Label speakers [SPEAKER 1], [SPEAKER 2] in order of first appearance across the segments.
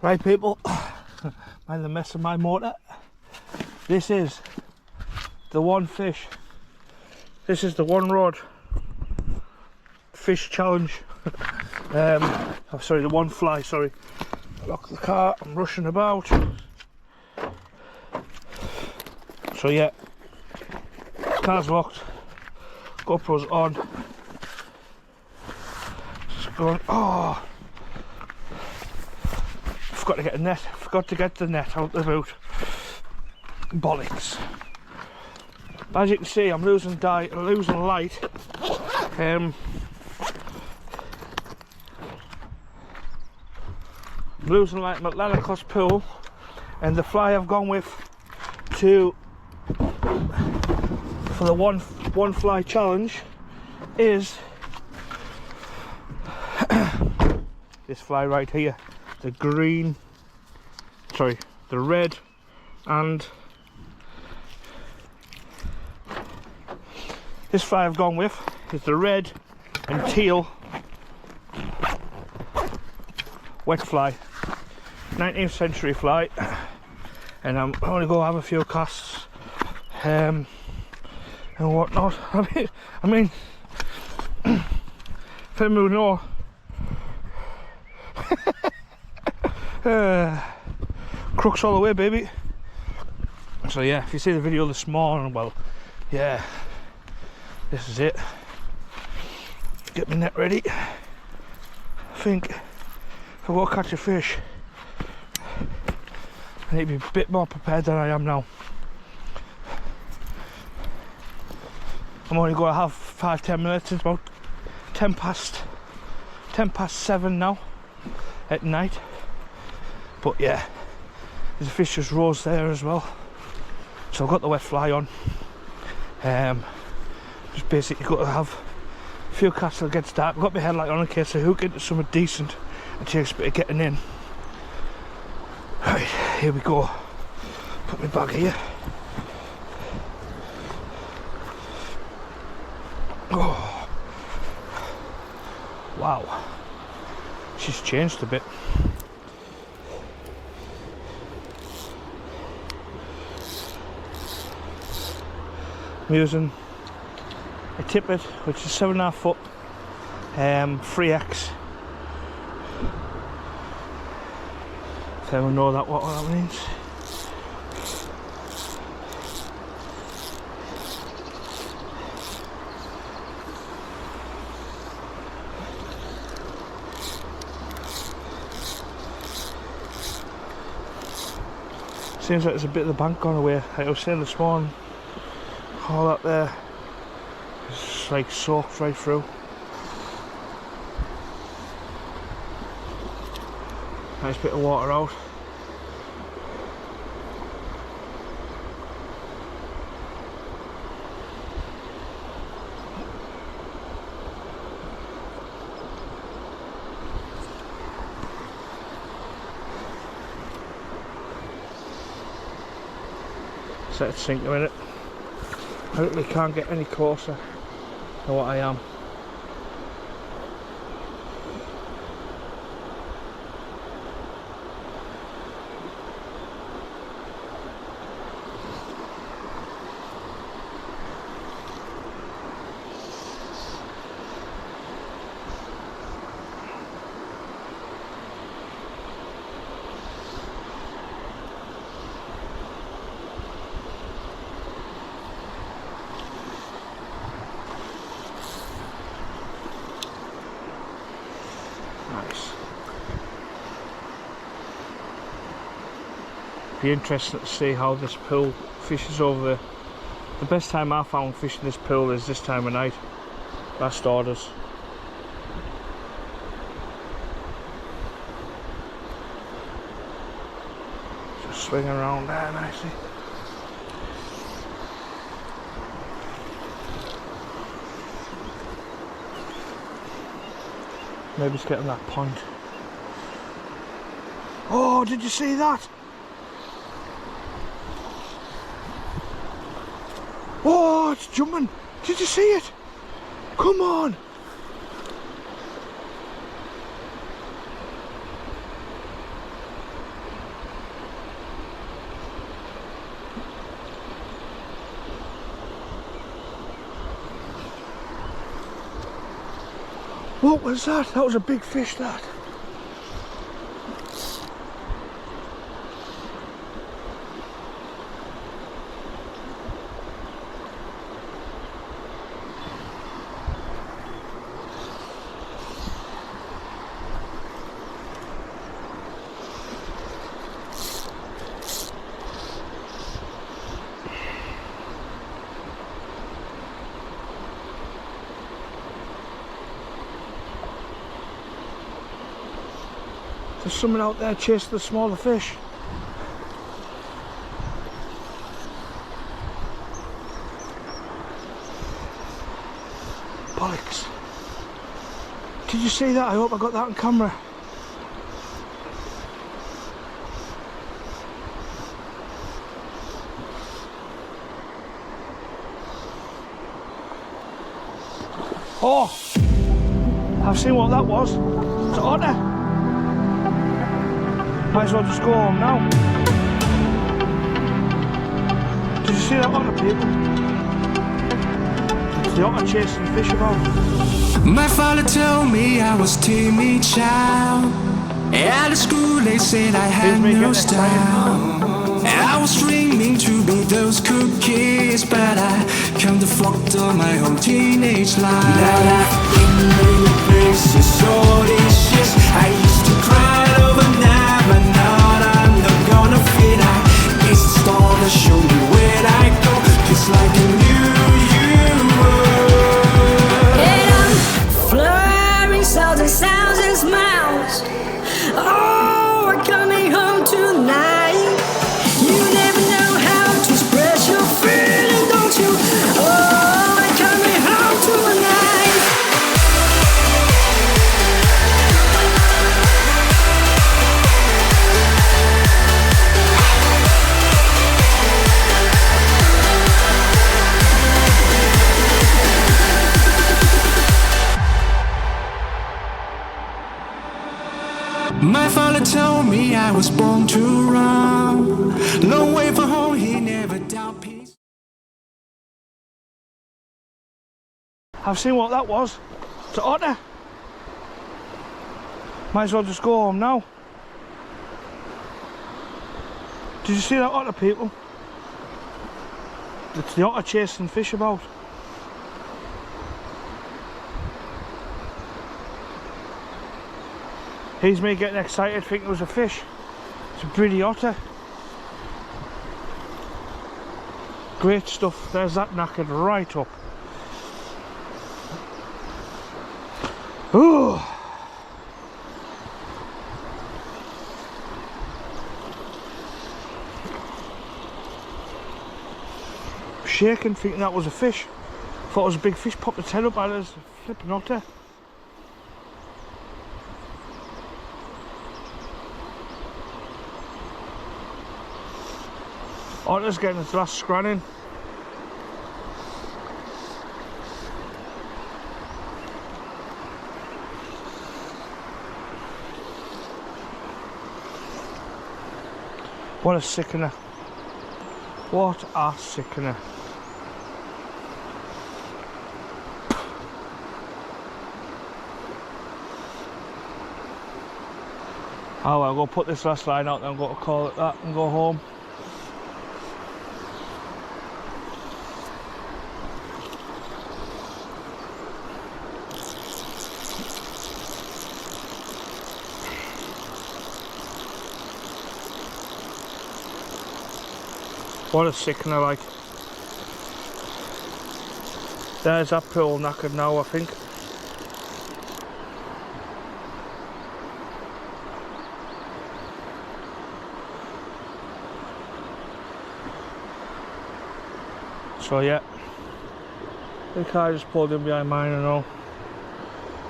[SPEAKER 1] Right people, mind the mess of my motor. This is the one fish. This is the one rod fish challenge. Oh, sorry, the one fly, sorry. Lock the car, I'm rushing about. So yeah, car's locked, GoPro's on. Just going, oh, forgot to get a net, forgot to get the net out the boot. Bollocks. As you can see, I'm losing light. Losing light in Atlanticos pool, and the fly I've gone with for the one fly challenge is this fly right here, the red and this fly I've gone with is the red and teal wet fly, 19th century fly, and I'm only going to have a few casts and whatnot. I mean, for me know, crooks all the way, baby. So yeah, if you see the video this morning, well, yeah, this is it. Get my net ready. I think if I go catch a fish, I need to be a bit more prepared than I am now. I'm only going to have 5-10 minutes. It's about 10 past 7 now at night. But yeah, there's a fish just rose there as well. So I've got the wet fly on. Just basically got to have a few casts till it gets dark. I've got my headlight on in case I hook into something decent. It takes a bit of getting in. Right, here we go. Put my bag here. Oh, wow, she's changed a bit. I'm using a tippet which is 7.5 foot 3X. If anyone know what that means. Seems like there's a bit of the bank gone away. Like I was saying this morning, all that there is like soaked right through. Nice bit of water out. Set it to sink a minute. I really can't get any closer than what I am. Nice. Be interesting to see how this pool fishes over there. The best time I found fishing this pool is this time of night. Last orders. Just swinging around there nicely. Maybe it's getting that point. Oh, did you see that? Oh, it's jumping. Did you see it? Come on. What was that? That was a big fish, that. There's someone out there chasing the smaller fish. Bollocks. Did you see that? I hope I got that on camera. Oh! I've seen what that was. It's an otter. Might as well just go home now. Did you see that otter, people? It's the otter chasing fish about.
[SPEAKER 2] My father told me I was timid child. At school they said I had no style. I was dreaming to be those cookies, but I can't afford on my whole teenage life. Now I've been many places, so delicious. I used to cry overnight, but now I'm not gonna fit. I guess the star to show me where I go, just like I knew you were.
[SPEAKER 3] And I'm flying south and sounds and smiles. Oh, we're coming home tonight. You never know how to express your feeling, don't you? Oh, we're coming home tonight.
[SPEAKER 2] My father told me I was born to run. Long way from home, he never doubt peace.
[SPEAKER 1] I've seen what that was. It's an otter. Might as well just go home now. Did you see that otter, people? It's the otter chasing fish about. Here's me getting excited thinking it was a fish. It's a pretty otter. Great stuff. There's that knackered right up. Ooh. Shaking thinking that was a fish. Thought it was a big fish, popped its head up and it's a flipping otter. Otter's getting its last scranning. What a sickener. What a sickener. Oh well, I'll go put this last line out and I'm going to call it that and go home. What a sickener, like. There's that pool knackered now, I think. So yeah, the car just pulled in behind mine and all.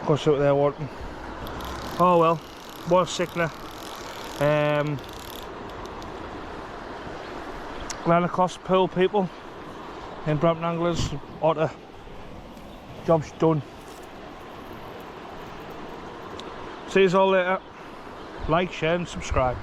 [SPEAKER 1] Go see what they're wanting. Oh well, what a sickener. Glenacost pool, people in Brampton Anglers, otter. Job's done. See you all later. Like, share and subscribe.